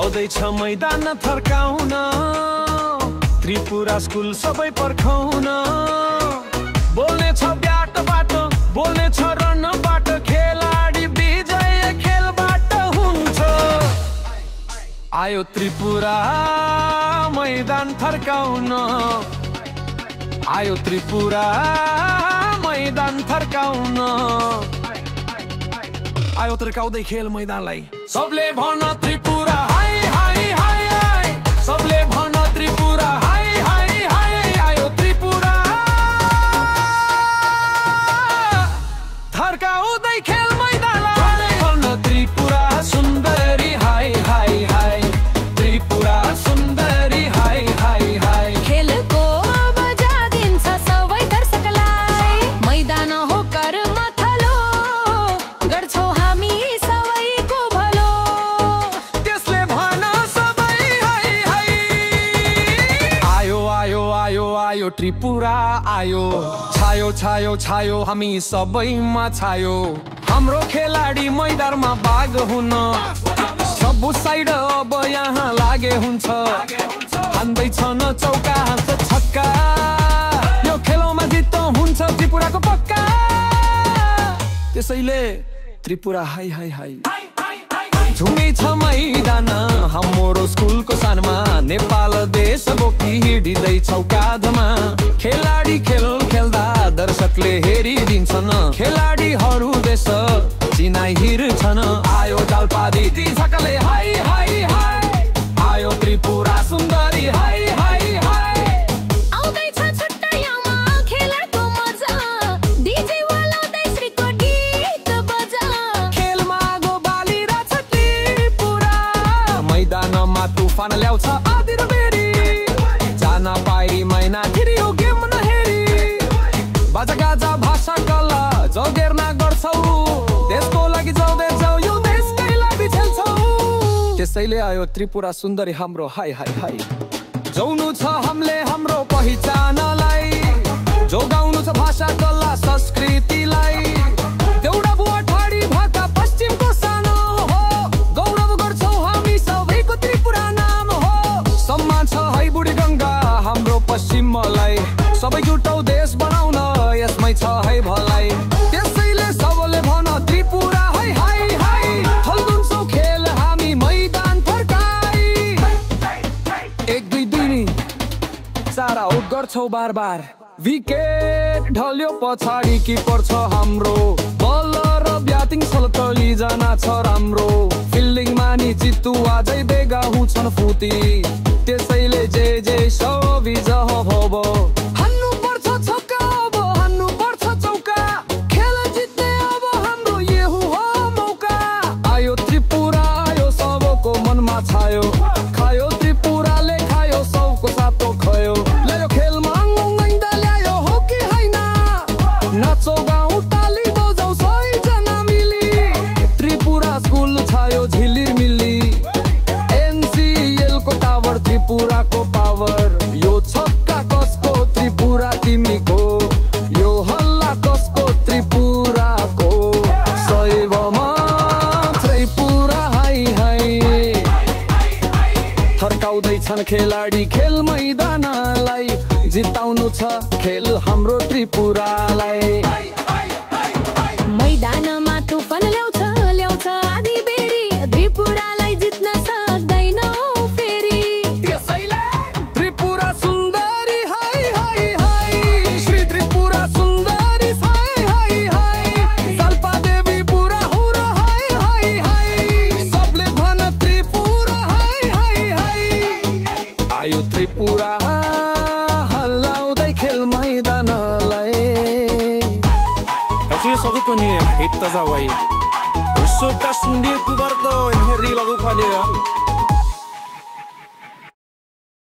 आउँदैछ मैदान थर्काउन त्रिपुरा स्कुल सबै पर्खाउन बोल्ने छ ब्याटबाट बोल्ने छ रनबाट खेलाडी विजय खेलबाट हुन्छ आयो त्रिपुरा मैदान थर्काउन आयो त्रिपुरा मैदान थर्काउन आयो थर्काउँदै खेल मैदानलाई सबले भन त्रिपुरा हाय हाय हाय हाय सबले भन त्रिपुरा हाय हाय हाय आयो त्रिपुरा थर्काउँदै खेल मैदानलाई भन त्रिपुरा सुन्दरी हाय हाय हाय त्रिपुरा सुन्दरी हाय हाय हाय खेलको मजा दिन्छ सबै दर्शकलाई मैदान हो कर्म थलो गर्छौ हामी सबैको भलो त्यसले भन सबै हाय हाय आयो आयो आयो आयो त्रिपुरा आयो छायो छायो छायो हामी सबैमा छायो हाम्रो खेलाडी मैदानमा भाग हुन सब साइड अब यहाँ लागे हुन्छ हान्दैछ न चौका हान्छ छक्का यो खेलमा जित हुन्छ त्रिपुराको पक्का त्यसैले त्रिपुरा हाय हाय हाय झुमै छ मैदान हाम्रो स्कुलको सानमा नेपाल देश बोकी हिँडिँदैछौ काँधमा खेलाडी खेल खेल्दा दर्शकले हेरिदिन्छन् खेलाडीहरू देश चिनाइ हिँड्छन् आयो जालपादी झकले हाय हाय हाय आयो त्रिपुरा सुन्दरी हाय हाय हाय आउँदैछ छुट्टैमा खेलको मजा डीजे वालाउँदै श्रीको गीत बजा खेलमा गो बालिरहेछ त्रिपुरा मैदानमा तुफान ल्याउँछ आधी र बेरी जान पाइ मैना फेरि यो गेम नहेरी बाजा गाजा भाषा कला जगेर्ना गर्छौ देशको लागि जाउँदै जाऊ यो देशकै लागि खेल्छौ त्यसैले आयो त्रिपुरा सुन्दरी हाम्रो हाय हाय हाय जाउनु छ हामीले हाम्रो पहिचानलाई जोगाउनु छ भाषा कला संस्कृतिलाई देउडा बुवा ठाडी भाका पश्चिमको सानो हो गौरव गर्छौ हामी सबैको त्रिपुरा नाम हो सम्मान छ है बुढी गङ्गा हाम्रो पश्चिमलाई सबै जुटौ देश बनाउन यसमै छ है भलाइ त्यसैले सबले भन त्रिपुरा हाय हाय हाय थल्दुन्छौ खेल हामी मैदान फर्काई 1 2 2 चार आउट गर्छौ बार बार विकेट ढल्यो पछाडि किपर छ हाम्रो बलर र ब्याटिङ सलतली जना छ राम्रो फिल्डिङ मानि जितु आजै बेगा हुन्छन् फुती त्यसैले जे जे सविज भव हान्नु पर्छ छक्का अब हान्नु पर्छ चौका खेल जित्ने अब हाम्रो यही हो मौका आयो त्रिपुरा आयो सबको मनमा छायो खायो त्रिपुराले खायो सबको सातो खयो ल्यायो खेलमा अङ्गैदा ल्यायो हो कि हैन नाचो गाउँ ताली बजाउ सबैजना मिली त्रिपुरा स्कुल छायो झिलिर मिली एनसीएल को टावर त्रिपुराको पावर यो छक्का कसको त्रिपुरा तिमीको यो हल्ला कसको त्रिपुराको सैवमा त्रिपुरा हाय हाय थर्काउँदैछन् खेलाडी खेल मैदानलाई जिताउनु छ खेल हाम्रो त्रिपुरालाई मैदानमा तुफान ल्याउँछ ल्याउँछ आधी बेरी त्रिपुरालाई जित्न सक्दैनौ फेरि त्यसैले त्रिपुरा सुन्दरी हाय हाय हाय श्री त्रिपुरा सुन्दरी हाय हाय हाय जाल्पा देवी बुढा हो र हाय हाय हाय सबले भन त्रिपुरा हाय हाय हाय आयो त्रिपुरा हल्लाउँदै खेल मैदानलाई Satu पनि हिट त जाऊ है उसो का सुन्ने कुबर त हेरि लगु खले